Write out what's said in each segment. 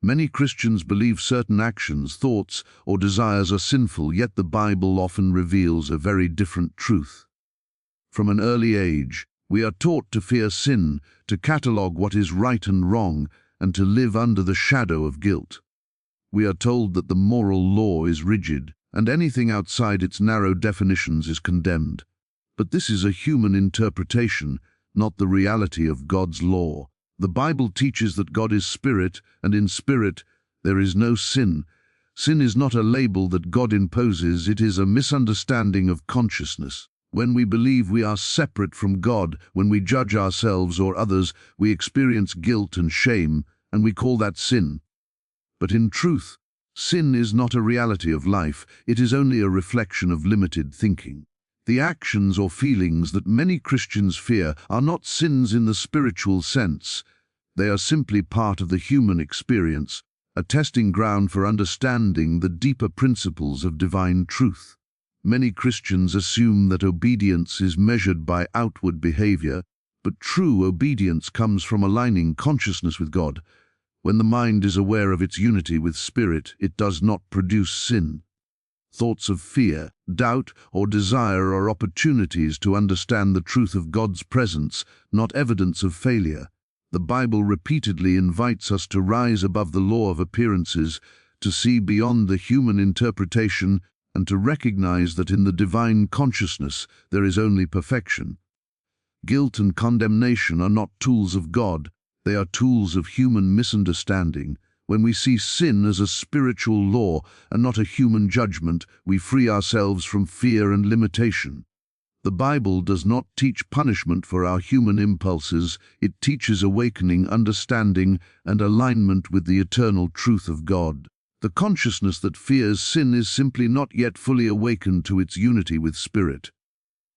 Many Christians believe certain actions, thoughts, or desires are sinful, yet the Bible often reveals a very different truth. From an early age, we are taught to fear sin, to catalogue what is right and wrong, and to live under the shadow of guilt. We are told that the moral law is rigid, and anything outside its narrow definitions is condemned. But this is a human interpretation, not the reality of God's law. The Bible teaches that God is spirit, and in spirit there is no sin. Sin is not a label that God imposes, it is a misunderstanding of consciousness. When we believe we are separate from God, when we judge ourselves or others, we experience guilt and shame, and we call that sin. But in truth, sin is not a reality of life, it is only a reflection of limited thinking. The actions or feelings that many Christians fear are not sins in the spiritual sense. They are simply part of the human experience, a testing ground for understanding the deeper principles of divine truth. Many Christians assume that obedience is measured by outward behavior, but true obedience comes from aligning consciousness with God. When the mind is aware of its unity with spirit, it does not produce sin. Thoughts of fear, doubt, or desire are opportunities to understand the truth of God's presence, not evidence of failure. The Bible repeatedly invites us to rise above the law of appearances, to see beyond the human interpretation, and to recognize that in the divine consciousness there is only perfection. Guilt and condemnation are not tools of God, they are tools of human misunderstanding. When we see sin as a spiritual law and not a human judgment, we free ourselves from fear and limitation. The Bible does not teach punishment for our human impulses, it teaches awakening, understanding, and alignment with the eternal truth of God. The consciousness that fears sin is simply not yet fully awakened to its unity with spirit.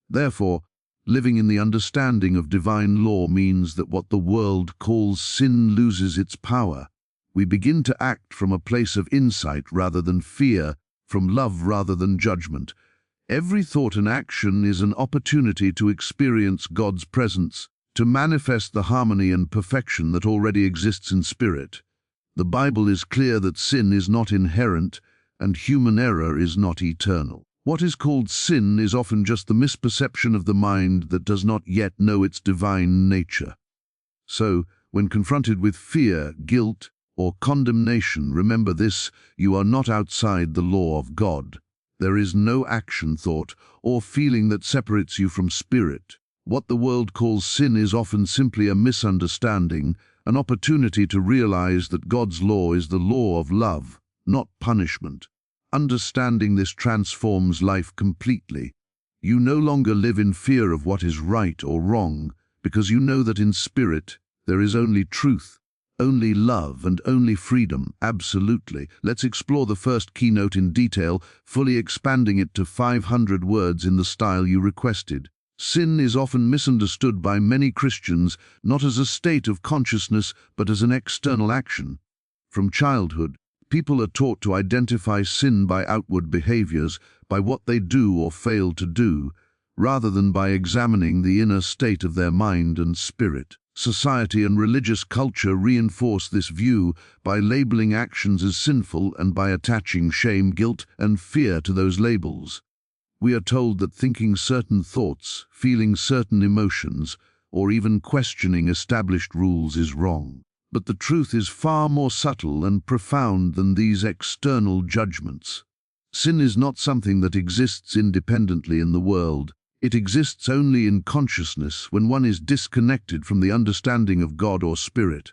Therefore, living in the understanding of divine law means that what the world calls sin loses its power. We begin to act from a place of insight rather than fear, from love rather than judgment. Every thought and action is an opportunity to experience God's presence, to manifest the harmony and perfection that already exists in spirit. The Bible is clear that sin is not inherent, and human error is not eternal. What is called sin is often just the misperception of the mind that does not yet know its divine nature. So, when confronted with fear, guilt, or condemnation, remember this: you are not outside the law of God. There is no action, thought, or feeling that separates you from spirit. What the world calls sin is often simply a misunderstanding, an opportunity to realize that God's law is the law of love, not punishment. Understanding this transforms life completely. You no longer live in fear of what is right or wrong, because you know that in spirit there is only truth, only love, and only freedom. Absolutely. Let's explore the first keynote in detail, fully expanding it to 500 words in the style you requested. Sin is often misunderstood by many Christians, not as a state of consciousness, but as an external action. From childhood, people are taught to identify sin by outward behaviors, by what they do or fail to do, rather than by examining the inner state of their mind and spirit. Society and religious culture reinforce this view by labeling actions as sinful and by attaching shame, guilt, and fear to those labels. We are told that thinking certain thoughts, feeling certain emotions, or even questioning established rules is wrong. But the truth is far more subtle and profound than these external judgments. Sin is not something that exists independently in the world. It exists only in consciousness when one is disconnected from the understanding of God or spirit.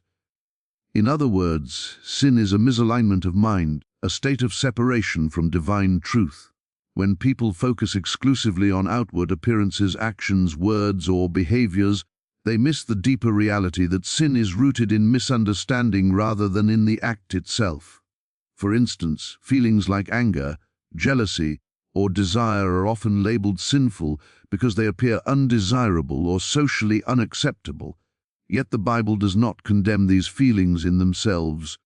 In other words, sin is a misalignment of mind, a state of separation from divine truth. When people focus exclusively on outward appearances, actions, words, or behaviors, they miss the deeper reality that sin is rooted in misunderstanding rather than in the act itself. For instance, feelings like anger, jealousy, or desire are often labeled sinful because they appear undesirable or socially unacceptable. Yet the Bible does not condemn these feelings in themselves.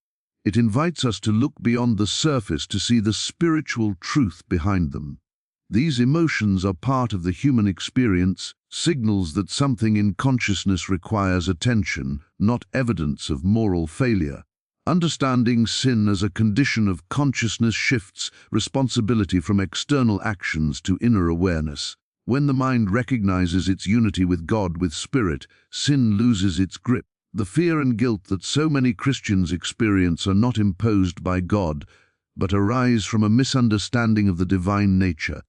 It invites us to look beyond the surface to see the spiritual truth behind them. These emotions are part of the human experience, signals that something in consciousness requires attention, not evidence of moral failure. Understanding sin as a condition of consciousness shifts responsibility from external actions to inner awareness. When the mind recognizes its unity with God, with Spirit, sin loses its grip. The fear and guilt that so many Christians experience are not imposed by God, but arise from a misunderstanding of the divine nature.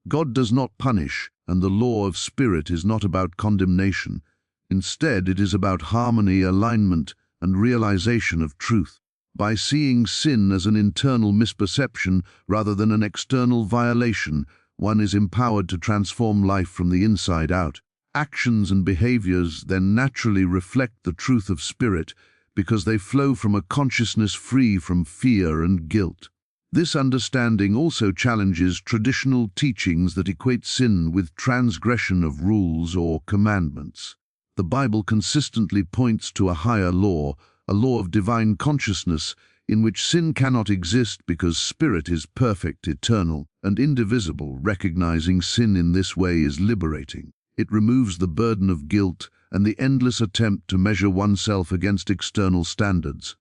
God does not punish, and the law of Spirit is not about condemnation. Instead, it is about harmony, alignment, and realization of truth. By seeing sin as an internal misperception rather than an external violation, one is empowered to transform life from the inside out. Actions and behaviors then naturally reflect the truth of Spirit because they flow from a consciousness free from fear and guilt. This understanding also challenges traditional teachings that equate sin with transgression of rules or commandments. The Bible consistently points to a higher law, a law of divine consciousness, in which sin cannot exist because Spirit is perfect, eternal, and indivisible. Recognizing sin in this way is liberating. It removes the burden of guilt and the endless attempt to measure oneself against external standards.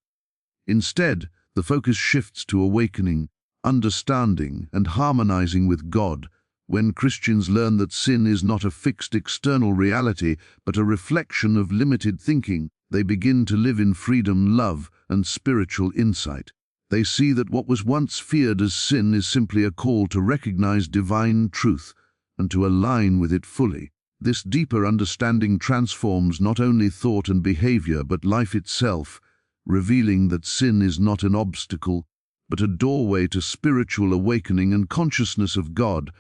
Instead, the focus shifts to awakening, understanding, and harmonizing with God. When Christians learn that sin is not a fixed external reality, but a reflection of limited thinking, they begin to live in freedom, love, and spiritual insight. They see that what was once feared as sin is simply a call to recognize divine truth and to align with it fully. This deeper understanding transforms not only thought and behavior, but life itself, revealing that sin is not an obstacle, but a doorway to spiritual awakening and consciousness of God.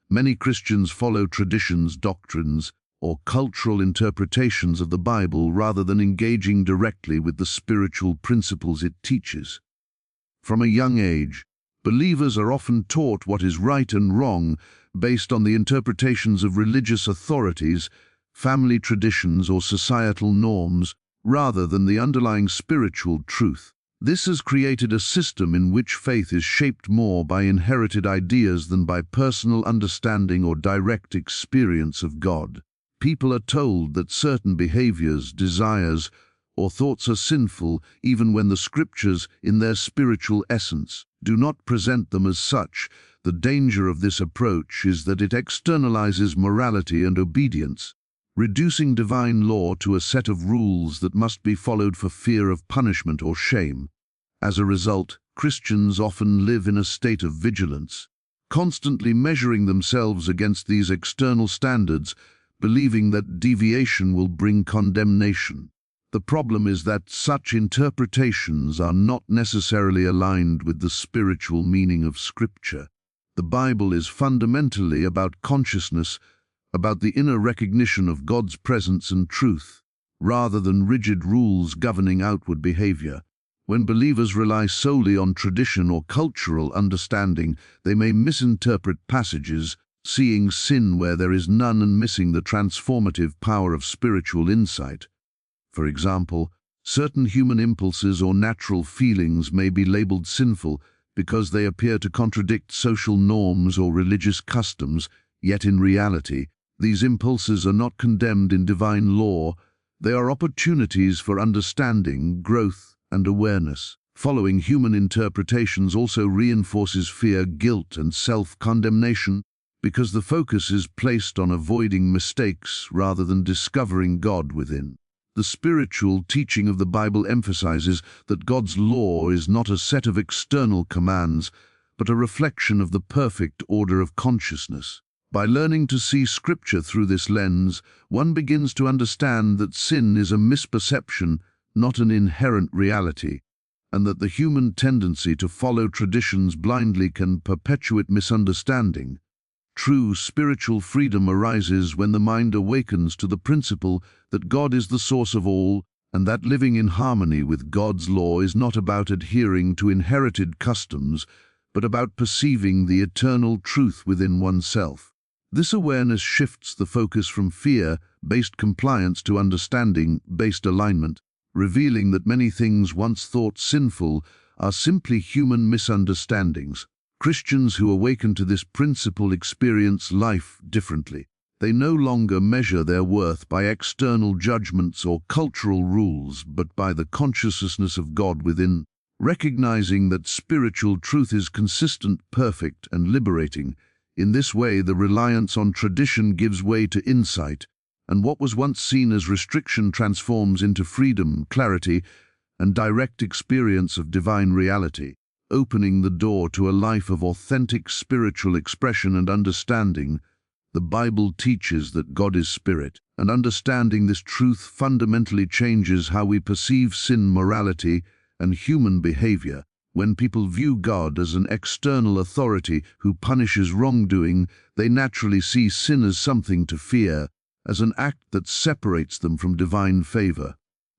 Many Christians follow traditions, doctrines, or cultural interpretations of the Bible rather than engaging directly with the spiritual principles it teaches. From a young age, believers are often taught what is right and wrong based on the interpretations of religious authorities, family traditions, or societal norms, rather than the underlying spiritual truth. This has created a system in which faith is shaped more by inherited ideas than by personal understanding or direct experience of God. People are told that certain behaviors, desires, or thoughts are sinful even when the Scriptures, in their spiritual essence, do not present them as such. The danger of this approach is that it externalizes morality and obedience, reducing divine law to a set of rules that must be followed for fear of punishment or shame. As a result, Christians often live in a state of vigilance, constantly measuring themselves against these external standards, believing that deviation will bring condemnation. The problem is that such interpretations are not necessarily aligned with the spiritual meaning of Scripture. The Bible is fundamentally about consciousness, about the inner recognition of God's presence and truth, rather than rigid rules governing outward behavior. When believers rely solely on tradition or cultural understanding, they may misinterpret passages, seeing sin where there is none and missing the transformative power of spiritual insight. For example, certain human impulses or natural feelings may be labeled sinful because they appear to contradict social norms or religious customs, yet in reality, these impulses are not condemned in divine law. They are opportunities for understanding, growth, and awareness. Following human interpretations also reinforces fear, guilt, and self-condemnation because the focus is placed on avoiding mistakes rather than discovering God within. The spiritual teaching of the Bible emphasizes that God's law is not a set of external commands, but a reflection of the perfect order of consciousness. By learning to see Scripture through this lens, one begins to understand that sin is a misperception, not an inherent reality, and that the human tendency to follow traditions blindly can perpetuate misunderstanding. True spiritual freedom arises when the mind awakens to the principle that God is the source of all, and that living in harmony with God's law is not about adhering to inherited customs, but about perceiving the eternal truth within oneself. This awareness shifts the focus from fear-based compliance to understanding-based alignment, revealing that many things once thought sinful are simply human misunderstandings. Christians who awaken to this principle experience life differently. They no longer measure their worth by external judgments or cultural rules, but by the consciousness of God within. Recognizing that spiritual truth is consistent, perfect, and liberating, in this way the reliance on tradition gives way to insight, and what was once seen as restriction transforms into freedom, clarity, and direct experience of divine reality, opening the door to a life of authentic spiritual expression and understanding. The Bible teaches that God is spirit, and understanding this truth fundamentally changes how we perceive sin, morality, and human behavior. When people view God as an external authority who punishes wrongdoing, they naturally see sin as something to fear, as an act that separates them from divine favor.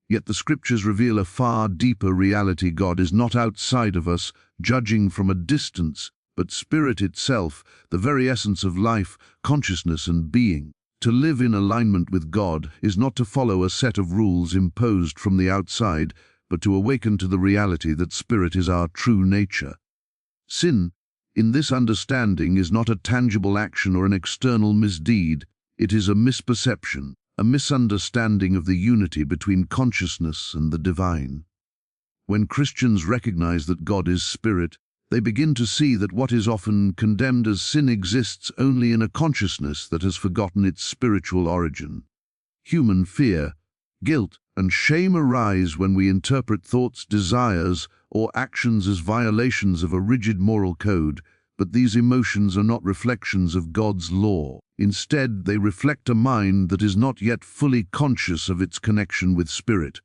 Yet the Scriptures reveal a far deeper reality. God is not outside of us, judging from a distance, but spirit itself, the very essence of life, consciousness, and being. To live in alignment with God is not to follow a set of rules imposed from the outside, but to awaken to the reality that spirit is our true nature. Sin, in this understanding, is not a tangible action or an external misdeed. It is a misperception, a misunderstanding of the unity between consciousness and the divine. When Christians recognize that God is spirit, they begin to see that what is often condemned as sin exists only in a consciousness that has forgotten its spiritual origin. Human fear, guilt, and shame arise when we interpret thoughts, desires, or actions as violations of a rigid moral code, but these emotions are not reflections of God's law. Instead, they reflect a mind that is not yet fully conscious of its connection with spirit.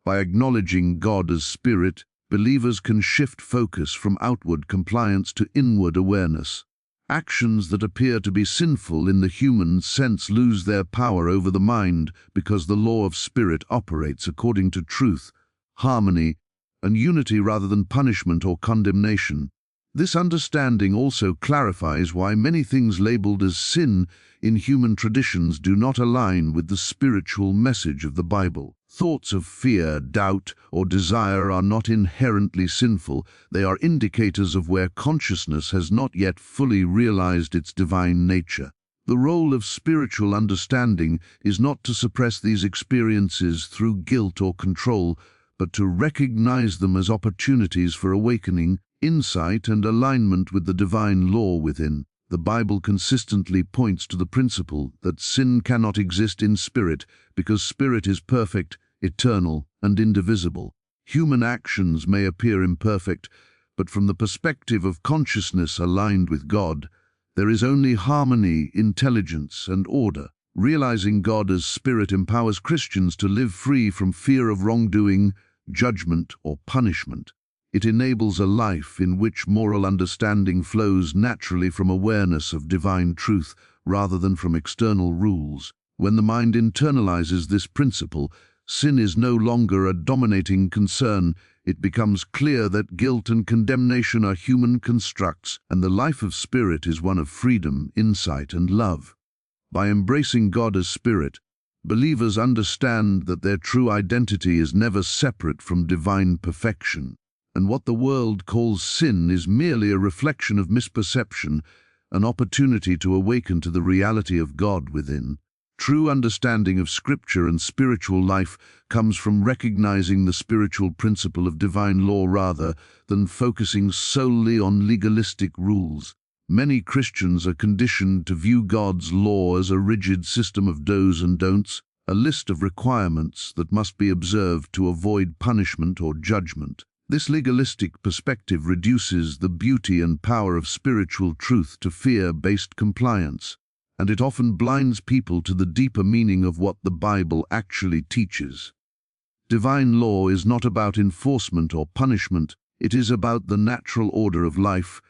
By acknowledging God as spirit, believers can shift focus from outward compliance to inward awareness. Actions that appear to be sinful in the human sense lose their power over the mind because the law of spirit operates according to truth, harmony, and unity rather than punishment or condemnation. This understanding also clarifies why many things labeled as sin in human traditions do not align with the spiritual message of the Bible. Thoughts of fear, doubt, or desire are not inherently sinful. They are indicators of where consciousness has not yet fully realized its divine nature. The role of spiritual understanding is not to suppress these experiences through guilt or control, but to recognize them as opportunities for awakening, insight, and alignment with the divine law within. The Bible consistently points to the principle that sin cannot exist in spirit because spirit is perfect, eternal, and indivisible. Human actions may appear imperfect, but from the perspective of consciousness aligned with God, there is only harmony, intelligence, and order. Realizing God as spirit empowers Christians to live free from fear of wrongdoing, judgment, or punishment. It enables a life in which moral understanding flows naturally from awareness of divine truth rather than from external rules. When the mind internalizes this principle, sin is no longer a dominating concern. It becomes clear that guilt and condemnation are human constructs, and the life of spirit is one of freedom, insight, and love. By embracing God as spirit, believers understand that their true identity is never separate from divine perfection, and what the world calls sin is merely a reflection of misperception, an opportunity to awaken to the reality of God within. True understanding of Scripture and spiritual life comes from recognizing the spiritual principle of divine law rather than focusing solely on legalistic rules. Many Christians are conditioned to view God's law as a rigid system of do's and don'ts, a list of requirements that must be observed to avoid punishment or judgment. This legalistic perspective reduces the beauty and power of spiritual truth to fear-based compliance, and it often blinds people to the deeper meaning of what the Bible actually teaches. Divine law is not about enforcement or punishment. It is about the natural order of life,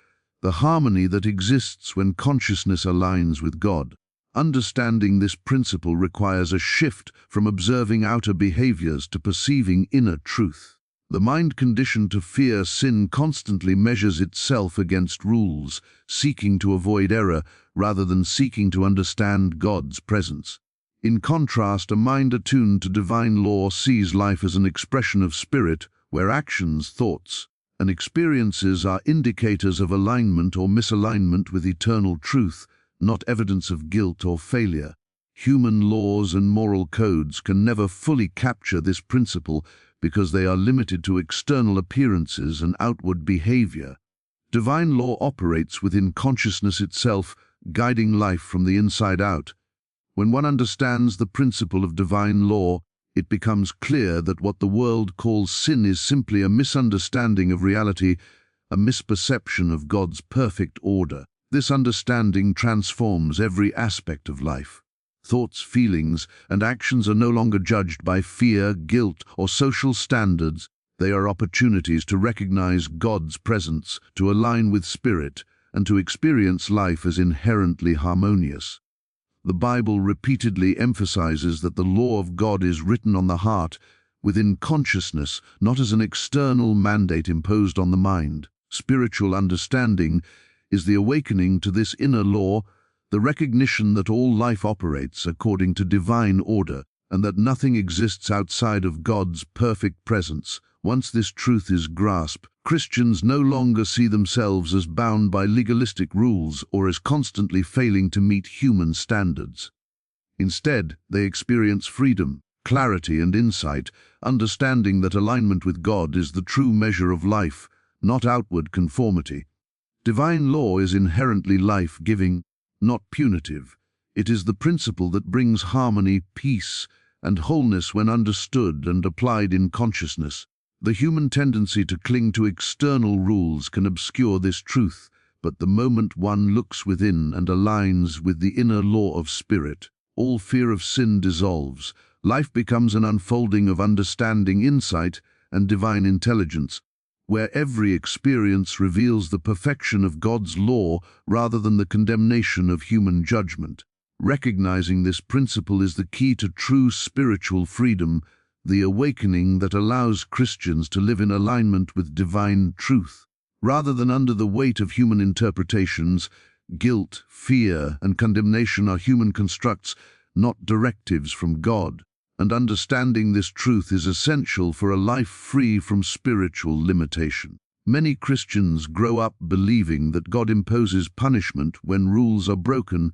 the harmony that exists when consciousness aligns with God. Understanding this principle requires a shift from observing outer behaviors to perceiving inner truth. The mind conditioned to fear sin constantly measures itself against rules, seeking to avoid error rather than seeking to understand God's presence. In contrast, a mind attuned to divine law sees life as an expression of spirit, where actions, thoughts, and experiences are indicators of alignment or misalignment with eternal truth, not evidence of guilt or failure. Human laws and moral codes can never fully capture this principle because they are limited to external appearances and outward behavior. Divine law operates within consciousness itself, guiding life from the inside out. When one understands the principle of divine law, it becomes clear that what the world calls sin is simply a misunderstanding of reality, a misperception of God's perfect order. This understanding transforms every aspect of life. Thoughts, feelings, and actions are no longer judged by fear, guilt, or social standards. They are opportunities to recognize God's presence, to align with Spirit, and to experience life as inherently harmonious. The Bible repeatedly emphasizes that the law of God is written on the heart, within consciousness, not as an external mandate imposed on the mind. Spiritual understanding is the awakening to this inner law, the recognition that all life operates according to divine order, and that nothing exists outside of God's perfect presence. Once this truth is grasped, Christians no longer see themselves as bound by legalistic rules or as constantly failing to meet human standards. Instead, they experience freedom, clarity, and insight, understanding that alignment with God is the true measure of life, not outward conformity. Divine law is inherently life-giving, not punitive. It is the principle that brings harmony, peace, and wholeness when understood and applied in consciousness. The human tendency to cling to external rules can obscure this truth, but the moment one looks within and aligns with the inner law of Spirit, all fear of sin dissolves. Life becomes an unfolding of understanding, insight, and divine intelligence, where every experience reveals the perfection of God's law rather than the condemnation of human judgment. Recognizing this principle is the key to true spiritual freedom, the awakening that allows Christians to live in alignment with divine truth. Rather than under the weight of human interpretations, guilt, fear, and condemnation are human constructs, not directives from God. And understanding this truth is essential for a life free from spiritual limitation. Many Christians grow up believing that God imposes punishment when rules are broken,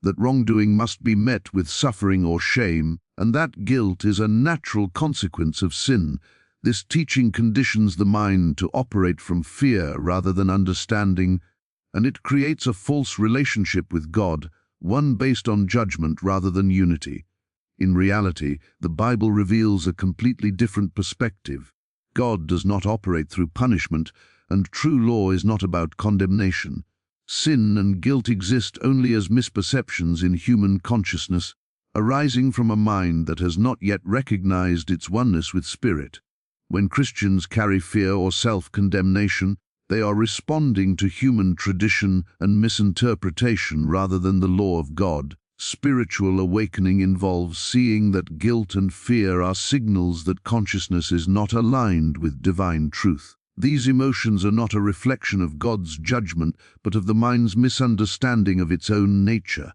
that wrongdoing must be met with suffering or shame, and that guilt is a natural consequence of sin. This teaching conditions the mind to operate from fear rather than understanding, and it creates a false relationship with God, one based on judgment rather than unity. In reality, the Bible reveals a completely different perspective. God does not operate through punishment, and true law is not about condemnation. Sin and guilt exist only as misperceptions in human consciousness, arising from a mind that has not yet recognized its oneness with Spirit. When Christians carry fear or self-condemnation, they are responding to human tradition and misinterpretation rather than the law of God. Spiritual awakening involves seeing that guilt and fear are signals that consciousness is not aligned with divine truth. These emotions are not a reflection of God's judgment, but of the mind's misunderstanding of its own nature.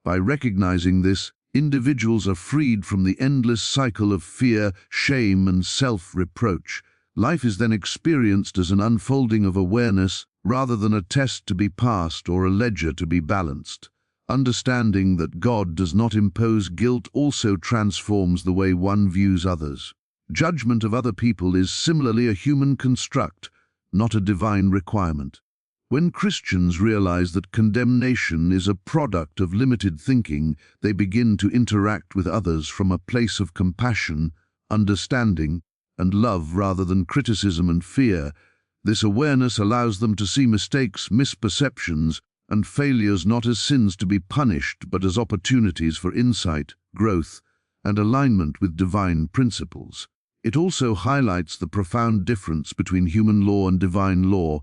By recognizing this, individuals are freed from the endless cycle of fear, shame, and self-reproach. Life is then experienced as an unfolding of awareness, rather than a test to be passed or a ledger to be balanced. Understanding that God does not impose guilt also transforms the way one views others. Judgment of other people is similarly a human construct, not a divine requirement. When Christians realize that condemnation is a product of limited thinking, they begin to interact with others from a place of compassion, understanding, and love rather than criticism and fear. This awareness allows them to see mistakes, misperceptions, and failures not as sins to be punished, but as opportunities for insight, growth, and alignment with divine principles. It also highlights the profound difference between human law and divine law.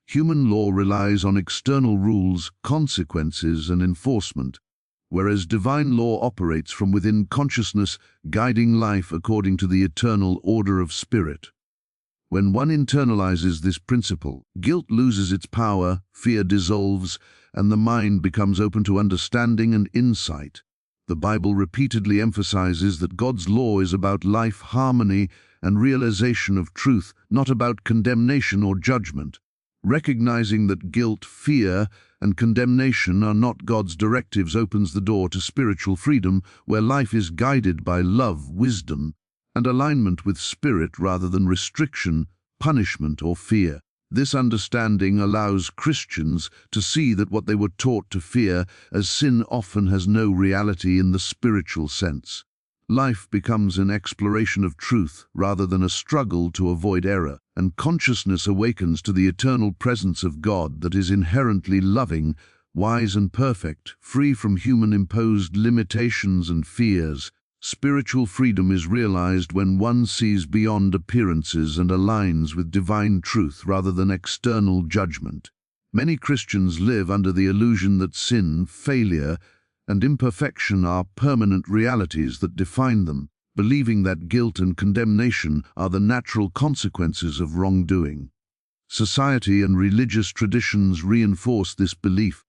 Human law relies on external rules, consequences, and enforcement, whereas divine law operates from within consciousness, guiding life according to the eternal order of Spirit. When one internalizes this principle, guilt loses its power, fear dissolves, and the mind becomes open to understanding and insight. The Bible repeatedly emphasizes that God's law is about life, harmony, and realization of truth, not about condemnation or judgment. Recognizing that guilt, fear, and condemnation are not God's directives opens the door to spiritual freedom, where life is guided by love, wisdom, and alignment with spirit rather than restriction, punishment, or fear. This understanding allows Christians to see that what they were taught to fear as sin often has no reality in the spiritual sense. Life becomes an exploration of truth rather than a struggle to avoid error, and consciousness awakens to the eternal presence of God that is inherently loving, wise and perfect, free from human-imposed limitations and fears. Spiritual freedom is realized when one sees beyond appearances and aligns with divine truth rather than external judgment. Many Christians live under the illusion that sin, failure, and imperfection are permanent realities that define them, believing that guilt and condemnation are the natural consequences of wrongdoing. Society and religious traditions reinforce this belief,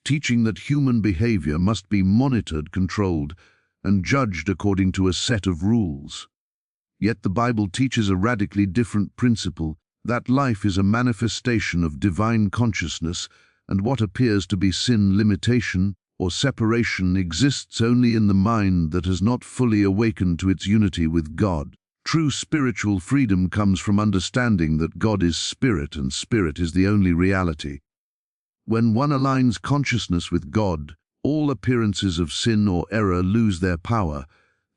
teaching that human behavior must be monitored, controlled, and judged according to a set of rules. Yet the Bible teaches a radically different principle, that life is a manifestation of divine consciousness, and what appears to be sin, limitation, or separation exists only in the mind that has not fully awakened to its unity with God. True spiritual freedom comes from understanding that God is spirit and spirit is the only reality. When one aligns consciousness with God, all appearances of sin or error lose their power.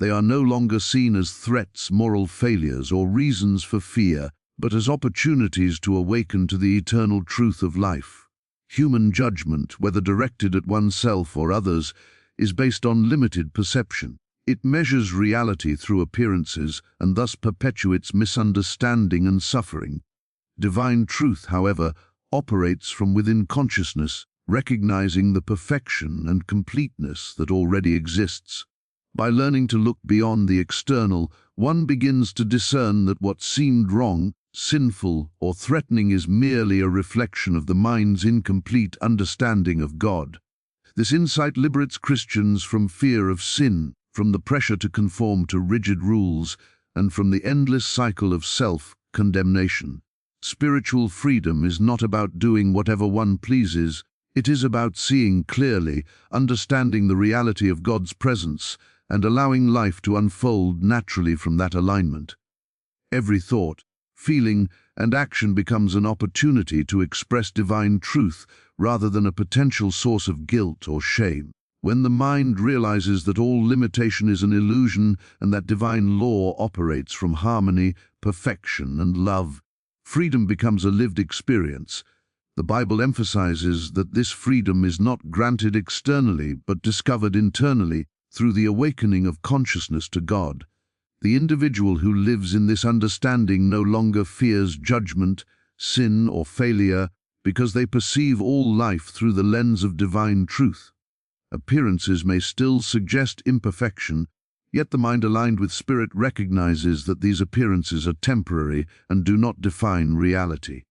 They are no longer seen as threats, moral failures, or reasons for fear, but as opportunities to awaken to the eternal truth of life. Human judgment, whether directed at oneself or others, is based on limited perception. It measures reality through appearances and thus perpetuates misunderstanding and suffering. Divine truth, however, operates from within consciousness, recognizing the perfection and completeness that already exists. By learning to look beyond the external, one begins to discern that what seemed wrong, sinful, or threatening is merely a reflection of the mind's incomplete understanding of God. This insight liberates Christians from fear of sin, from the pressure to conform to rigid rules, and from the endless cycle of self-condemnation. Spiritual freedom is not about doing whatever one pleases. It is about seeing clearly, understanding the reality of God's presence, and allowing life to unfold naturally from that alignment. Every thought, feeling, and action becomes an opportunity to express divine truth rather than a potential source of guilt or shame. When the mind realizes that all limitation is an illusion and that divine law operates from harmony, perfection, and love, freedom becomes a lived experience. The Bible emphasizes that this freedom is not granted externally but discovered internally through the awakening of consciousness to God. The individual who lives in this understanding no longer fears judgment, sin, or failure because they perceive all life through the lens of divine truth. Appearances may still suggest imperfection, yet the mind aligned with spirit recognizes that these appearances are temporary and do not define reality.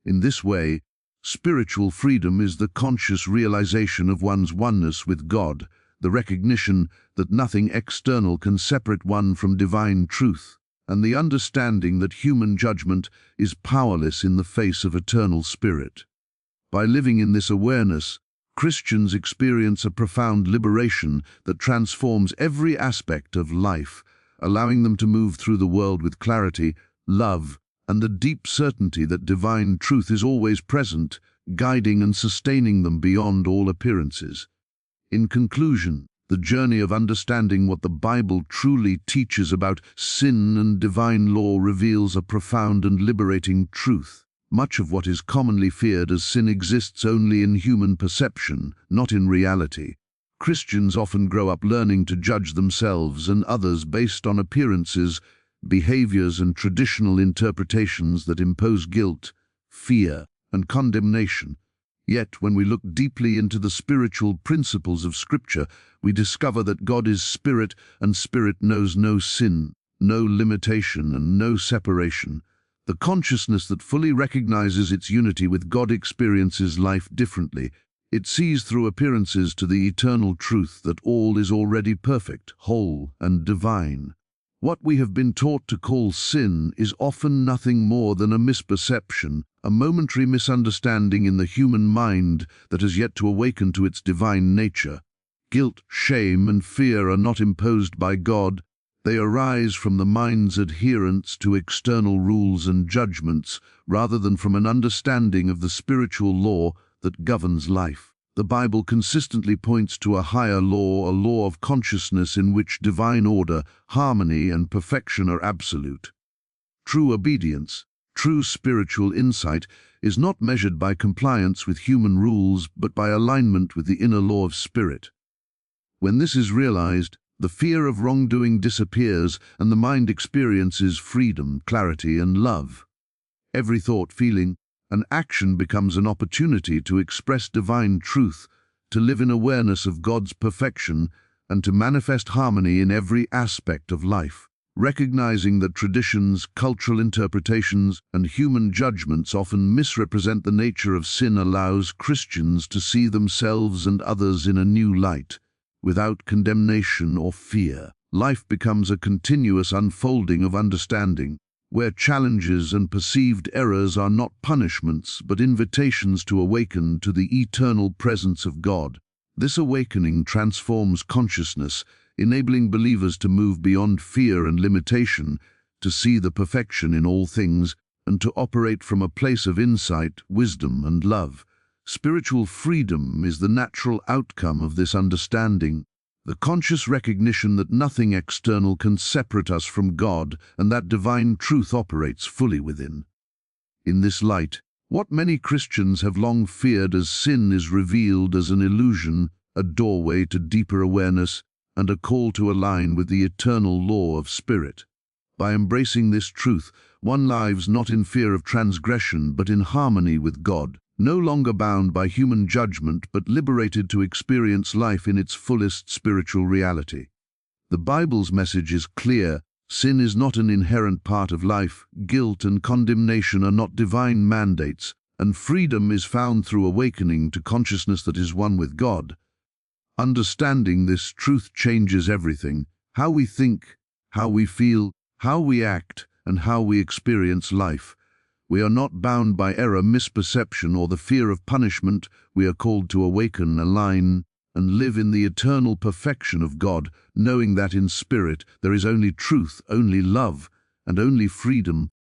In this way, spiritual freedom is the conscious realization of one's oneness with God, the recognition that nothing external can separate one from divine truth, and the understanding that human judgment is powerless in the face of eternal spirit. By living in this awareness, Christians experience a profound liberation that transforms every aspect of life, allowing them to move through the world with clarity, love, and the deep certainty that divine truth is always present, guiding and sustaining them beyond all appearances. In conclusion, the journey of understanding what the Bible truly teaches about sin and divine law reveals a profound and liberating truth. Much of what is commonly feared as sin exists only in human perception, not in reality. Christians often grow up learning to judge themselves and others based on appearances, behaviors, and traditional interpretations that impose guilt, fear, and condemnation. Yet, when we look deeply into the spiritual principles of Scripture, we discover that God is spirit, and spirit knows no sin, no limitation, and no separation. The consciousness that fully recognizes its unity with God experiences life differently. It sees through appearances to the eternal truth that all is already perfect, whole, and divine. What we have been taught to call sin is often nothing more than a misperception, a momentary misunderstanding in the human mind that has yet to awaken to its divine nature. Guilt, shame, and fear are not imposed by God. They arise from the mind's adherence to external rules and judgments, rather than from an understanding of the spiritual law that governs life. The Bible consistently points to a higher law, a law of consciousness in which divine order, harmony, and perfection are absolute. True obedience, true spiritual insight, is not measured by compliance with human rules, but by alignment with the inner law of spirit. When this is realized, the fear of wrongdoing disappears and the mind experiences freedom, clarity, and love. Every thought, feeling, and action becomes an opportunity to express divine truth, to live in awareness of God's perfection, and to manifest harmony in every aspect of life. Recognizing that traditions, cultural interpretations, and human judgments often misrepresent the nature of sin allows Christians to see themselves and others in a new light, without condemnation or fear. Life becomes a continuous unfolding of understanding, where challenges and perceived errors are not punishments but invitations to awaken to the eternal presence of God. This awakening transforms consciousness, enabling believers to move beyond fear and limitation, to see the perfection in all things, and to operate from a place of insight, wisdom, and love. Spiritual freedom is the natural outcome of this understanding, the conscious recognition that nothing external can separate us from God and that divine truth operates fully within. In this light, what many Christians have long feared as sin is revealed as an illusion, a doorway to deeper awareness, and a call to align with the eternal law of spirit. By embracing this truth, one lives not in fear of transgression but in harmony with God, no longer bound by human judgment but liberated to experience life in its fullest spiritual reality. The Bible's message is clear: sin is not an inherent part of life, guilt and condemnation are not divine mandates, and freedom is found through awakening to consciousness that is one with God. Understanding this truth changes everything: how we think, how we feel, how we act, and how we experience life. We are not bound by error, misperception, or the fear of punishment. We are called to awaken, align, and live in the eternal perfection of God, knowing that in spirit there is only truth, only love, and only freedom.